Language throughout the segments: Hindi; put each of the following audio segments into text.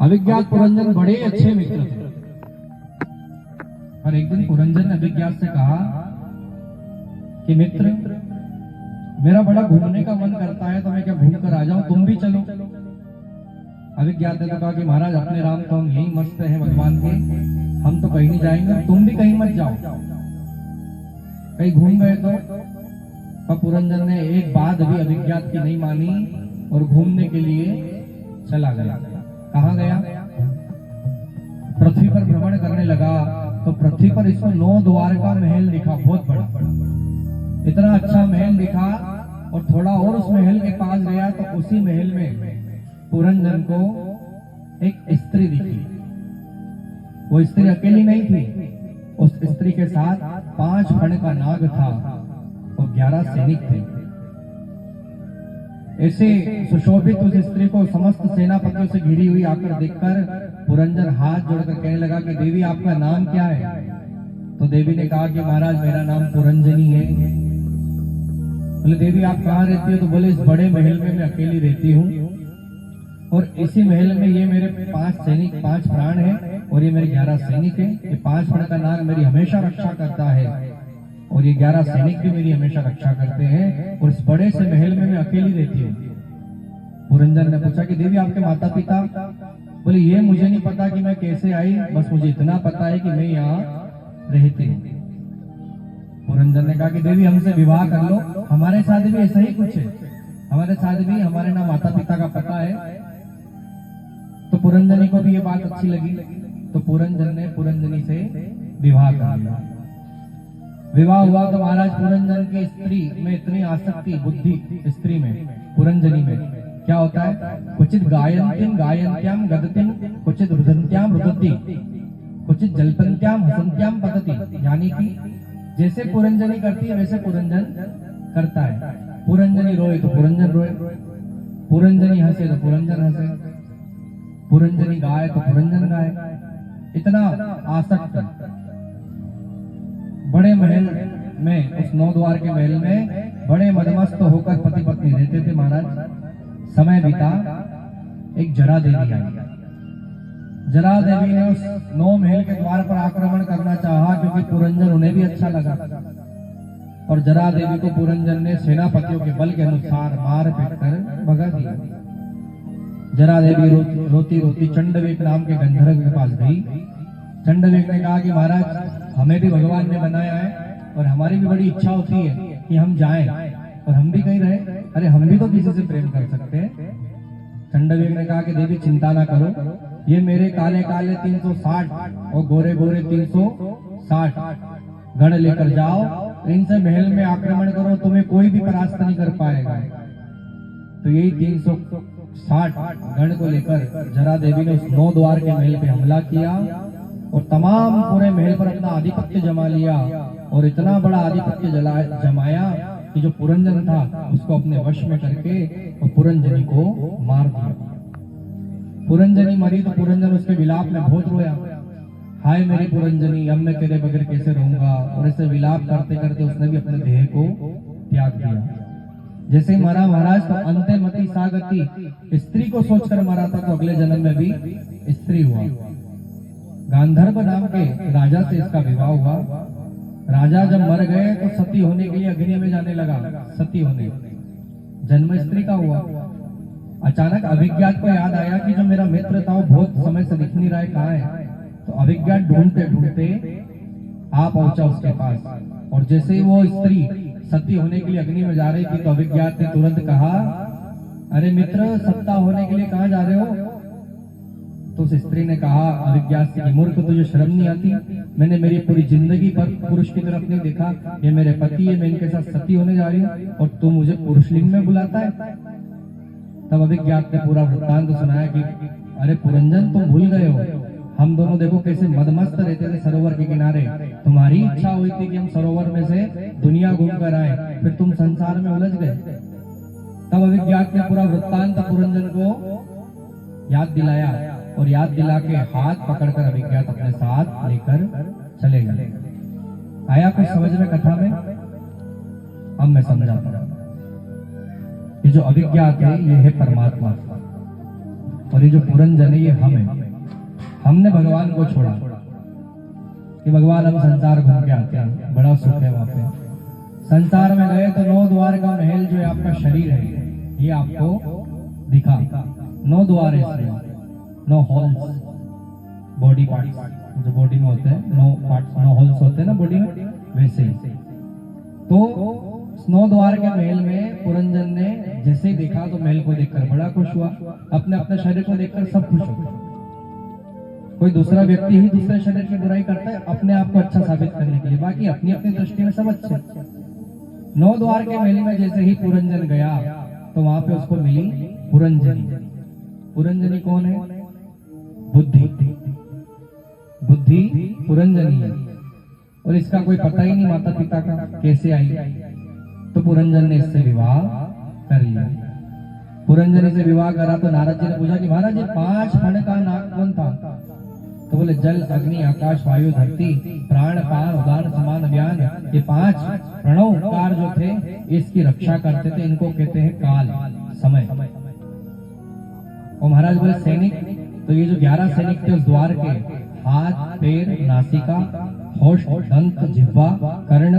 अभिज्ञात पुरंजन बड़े अच्छे मित्र थे। और एक दिन पुरंजन ने अभिज्ञात से कहा कि मित्र, मेरा बड़ा घूमने का मन करता है, तो मैं क्या घूम कर आ जाऊं, तुम भी चलो। अभिज्ञात ने तो कहा कि महाराज अपने राम तो हम यही मस्त हैं भगवान के, हम तो कहीं नहीं जाएंगे, तुम भी कहीं मत जाओ, कहीं घूम गए तो। पर पुरंजन ने एक बात भी अभिज्ञात की नहीं मानी और घूमने के लिए चला गया। कहाँ गया? पृथ्वी पर भ्रमण करने लगा तो पृथ्वी पर इसको 9 द्वार का महल दिखा, बहुत बड़ा, इतना अच्छा महल दिखा। और थोड़ा और उस महल के पास गया तो उसी महल में पुरंजन को एक स्त्री दिखी। वो स्त्री अकेली नहीं थी, उस स्त्री के साथ 5 फण का नाग था और 11 सैनिक थे। ऐसे सुशोभित उस स्त्री को समस्त सेनापतियों से घिरी हुई आकर देखकर पुरंजन हाथ जोड़कर कहने लगा कि देवी, आपका नाम क्या है? तो देवी ने कहा कि महाराज मेरा नाम पुरंजनी है। बोले देवी आप कहाँ रहती हो? तो बोले इस बड़े महल में मैं अकेली रहती हूँ और इसी महल में ये मेरे 5 सैनिक, 5 प्राण है और ये मेरे 11 सैनिक है। ये 5 फण का नाग मेरी हमेशा रक्षा करता है और ये 11 सैनिक भी मेरी हमेशा रक्षा करते हैं और इस बड़े से महल में मैं अकेली रहती हूँ। पुरंजन ने पूछा कि देवी आपके माता पिता? बोले ये मुझे नहीं पता कि मैं कैसे आई, बस मुझे इतना पता है कि मैं यहाँ रहती हूँ। पुरंजन ने कहा कि देवी हमसे विवाह कर लो, हमारे साथ भी ऐसा ही कुछ है, हमारे साथ भी हमारे ना माता पिता का पता है। तो पुरंजनी को भी ये बात अच्छी लगी, तो पुरंजन ने पुरंजनी से विवाह कर लिया। विवाह हुआ तो महाराज पुरंजन की स्त्री में इतनी आसक्ति, बुद्धि स्त्री में, पुरंजनी में क्या होता है, क्वचित गायन्त्यम गायन्त्याम गदतिम, क्वचित रुदन्त्याम रुदति, क्वचित जल्पन्त्याम हसन्त्याम पतति। यानी कि जैसे पुरंजनी करती है वैसे पुरंजन करता है। पुरंजनी रोए तो पुरंजन रोए, पुरंजनी हंसे तो पुरंजन हंसे, पुरंजनी गाए तो पुरंजन गाए। इतना आसक्त। बड़े महल में, उस 9 द्वार के महल में बड़े मदमस्त होकर पति पत्नी रहते थे महाराज। समय बीता, एक जरा देवी आई। जरा देवी ने उस 9 महल के द्वार पर आक्रमण करना चाहा क्योंकि पुरंजन उन्हें भी अच्छा लगा। और जरा देवी को पुरंजन ने सेनापतियों के बल के अनुसार मार पीट कर भगा दिया। जरा देवी रोती रोती चंडवेग नाम के गंधर्व के पास गई। चंडवेग ने कहा कि महाराज हमें भी भगवान ने बनाया है और हमारी भी बड़ी इच्छा होती है कि हम जाएं और हम भी कहीं रहे। अरे हम भी तो किसी से प्रेम कर सकते हैं। चंडवेग ने कहा कि देवी चिंता ना करो, ये मेरे काले काले 360 और गोरे गोरे 360 गण लेकर जाओ, इनसे महल में आक्रमण करो, तुम्हें कोई भी परास्त नहीं कर पाएगा। तो यही 360 गण को लेकर जरा देवी ने उस 9 द्वार के महल पे हमला किया और तमाम पूरे महल पर अपना आधिपत्य जमा लिया और इतना बड़ा आधिपत्य जमाया कि जो पुरंजन था उसको अपने वश में करके और पुरंजनी को मार दिया। पुरंजनी मरी तो पुरंजन उसके विलाप में बहुत रोया, हाय मेरी पुरंजनी, अब मैं तेरे बगैर कैसे रहूंगा। और ऐसे विलाप करते करते उसने भी अपने देह को त्याग दिया। जैसे ही मरा महाराज तो अंते मति सागति, स्त्री को सोचकर मरा था तो अगले जन्म में भी स्त्री हुआ। गांधर्व नाम के राजा से इसका विवाह हुआ। राजा जब मर गए तो सती होने के लिए अग्नि में जाने लगा, सती होने, जन्म स्त्री का हुआ। अचानक अभिज्ञात को याद आया कि जो मेरा मित्र था वो बहुत समय से दिख नहीं रहा है, कहाँ है। तो अभिज्ञात ढूंढते ढूंढते आ पहुंचा उसके पास और जैसे ही वो स्त्री सती होने के लिए अग्नि में जा रही थी तो अभिज्ञात ने तुरंत कहा, अरे मित्र सत्ता होने के लिए कहाँ जा रहे हो? तो उस स्त्री ने कहा अभिज्ञात से, मूर्ख तुझे शर्म नहीं आती? मैंने मेरी पूरी जिंदगी पर पुरुष की तरफ नहीं देखा, ये मेरे पति है, मैं इनके साथ सती होने जा रही हूँ और तू मुझे पुरुष लिंग में बुलाता है। तब अभिज्ञात ने पूरा वृत्तांत सुनाया कि अरे पुरंजन तुम भूल गए हो, हम दोनों देखो कैसे मदमस्त रहते थे सरोवर के किनारे। तुम्हारी इच्छा हुई थी कि हम सरोवर में से दुनिया घूम कर आए, फिर तुम संसार में उलझ गए। तब अभिज्ञात ने पूरा वृत्तांत पुरंजन को याद दिलाया और याद दिला के हाथ पकड़कर अभिज्ञात अपने साथ लेकर चले गए। आया कुछ समझ में कथा में? अब मैं समझाता हूं। ये जो अभिज्ञात है ये है परमात्मा। और ये जो पुरंजन है ये हम है। हमने भगवान को छोड़ा कि भगवान हम संसार घूम के आते हैं, बड़ा सुख है वहां पे। संसार में गए तो 9 द्वार का महल जो है आपका शरीर है ये आपको दिखा। 9 द्वार है इसमें, 9 हॉल्स, बॉडी पार्ट्स जो बॉडी में होते हैं, 9 पार्ट्स, 9 हॉल्स होते हैं ना बॉडी में, वैसे ही। तो 9 द्वार के महल में पुरंजन ने जैसे ही देखा तो महल को देखकर बड़ा खुश हुआ। अपने अपने शरीर को देखकर सब खुश हो। कोई दूसरा व्यक्ति ही दूसरे शरीर की बुराई करता है अपने आप को अच्छा साबित करने के लिए, बाकी अपनी अपनी दृष्टि में सब अच्छे। 9 द्वार के महल में जैसे ही पुरंजन गया तो वहां पे उसको मिली पुरंजनी। पुरंजनी कौन है? बुद्धि। बुद्धि पुरंजनी है और इसका कोई पता ही नहीं माता पिता का कैसे आई। तो पुरंजन ने इससे विवाह कर लिया। पुरंजनी से विवाह करा तो नारद जी ने पूछा कि महाराज ये 5 फण का नाग कौन था? तो बोले जल अग्नि आकाश वायु धरती प्राण पान उदान समान व्यान, ये 5 प्रणवकार जो थे इसकी रक्षा करते थे। इनको कहते हैं काल, समय। और महाराज बोले सैनिक, तो ये जो 11 सैनिक थे उस द्वार के हाथ पैर नासिका होश दंत जिह्वा कर्ण,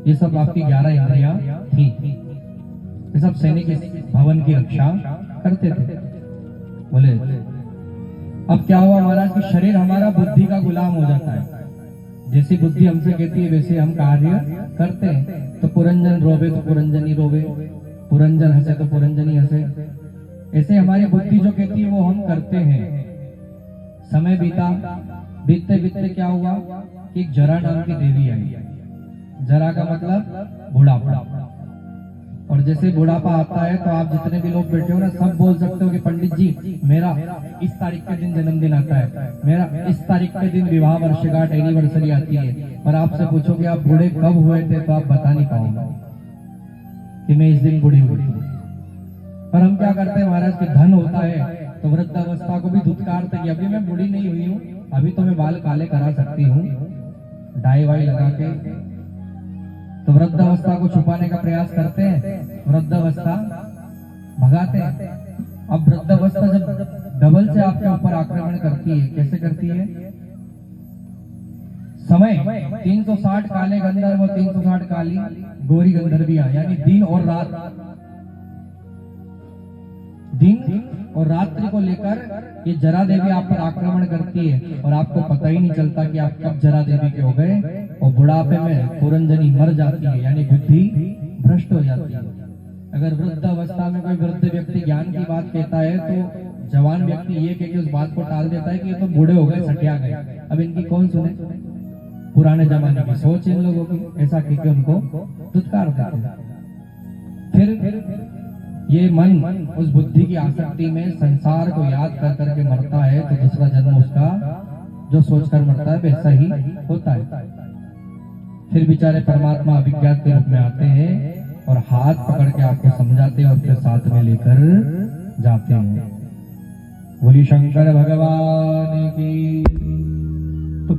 ये सब आपकी 11 इंद्रियां थी। ये सब सैनिक इस भवन की रक्षा करते थे। बोले अब क्या हुआ महाराज कि शरीर हमारा बुद्धि का गुलाम हो जाता है। जैसी बुद्धि हमसे कहती है वैसे हम कार्य करते हैं। तो पुरंजन रोवे तो पुरंजनी रोवे, पुरंजन हंसे तो पुरंजनी हंसे। ऐसे हमारी बुद्धि जो कहती है वो हम करते हैं। समय बीता, बीतते बीतते क्या हुआ कि एक जरा नाम की देवी आई। जरा का मतलब बुढ़ापा। और जैसे बुढ़ापा आता है तो आप जितने भी लोग बैठे हो ना सब बोल सकते हो कि पंडित जी मेरा इस तारीख के दिन जन्मदिन आता है, मेरा इस तारीख के दिन विवाह वर्षगांठ एनिवर्सरी आती है। पर आपसे पूछो कि आप बूढ़े कब हुए थे तो आप बता नहीं पाओगे कि मैं इस दिन बूढ़ी हुई थी। पर हम क्या करते हैं महाराज कि धन होता है तो वृद्धावस्था को भी धुतकारते कि अभी मैं बूढ़ी नहीं हुई हूँ, अभी तो मैं बाल काले करा सकती हूँ डाई वाई लगा के। तो वृद्धावस्था को छुपाने का प्रयास करते हैं, वृद्धावस्था भगाते हैं। अब वृद्धावस्था जब डबल से आपके ऊपर आक्रमण करती है, कैसे करती है? समय 360 काले गंधर्व और 360 काली गोरी गंधर्वियां, यानी दिन और रात, दिन और रात्रि को लेकर ये जरा देवी आप पर आक्रमण करती है और आपको पता ही नहीं चलता कि आप कब जरा देवी के हो गए। और बुढ़ापे में पुरंजनी मर जाती है, यानी बुद्धि भ्रष्ट हो जाती है। अगर वृद्धावस्था में कोई वृद्ध व्यक्ति ज्ञान की बात कहता है तो जवान व्यक्ति ये कह के उस बात को टाल देता है कि ये तो बूढ़े हो गए, सटिया गए, अब इनकी कौन सुने। पुराने जमाने की सोच इन लोगों की, ऐसा कहकर उनको दुत्कार देते हैं। फिर ये मन उस बुद्धि की आसक्ति में संसार को याद कर करके मरता है तो दूसरा जन्म उसका जो सोचकर मरता है वैसा ही होता है। फिर बेचारे परमात्मा अभिज्ञात के रूप में आते हैं और हाथ पकड़ के आपको समझाते हैं और फिर साथ में लेकर जाते हैं। बोली शंकर भगवान की। तो